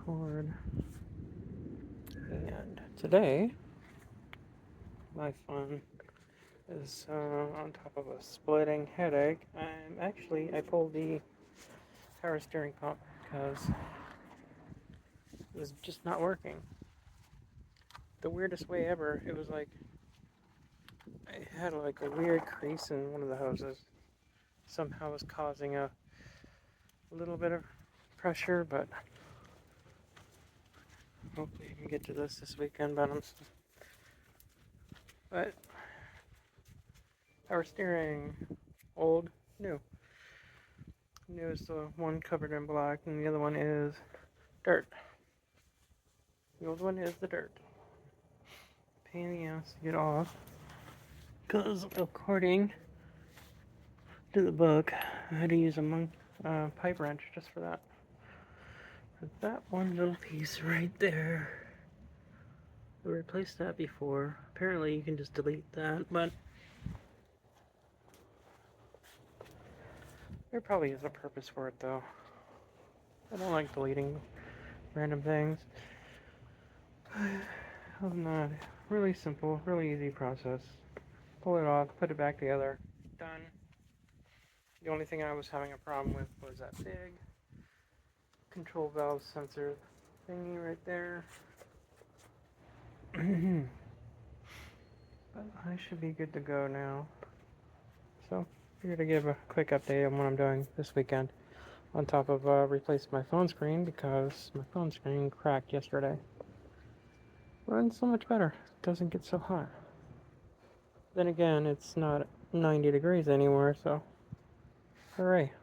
record. And today, my fun is on top of a splitting headache. I pulled the power steering pump because it was just not working. The weirdest way ever. It was like I had like a weird crease in one of the hoses. Somehow was causing a little bit of pressure, but hopefully I can get to this weekend. But power steering, old, new. New is the one covered in black, and the other one is dirt. The old one is the dirt. Pain in the ass to get off, because according to the book, I had to use a pipe wrench just for that. But that one little piece right there, I replaced that before. Apparently you can just delete that, but there probably is a purpose for it though. I don't like deleting random things. Other than that, really simple, really easy process. Pull it off, put it back together, done. The only thing I was having a problem with was that big control valve sensor thingy right there. But I should be good to go now. So, here to give a quick update on what I'm doing this weekend. On top of replacing my phone screen because my phone screen cracked yesterday. Runs so much better. Doesn't get so hot. Then again, it's not 90 degrees anymore, so hooray.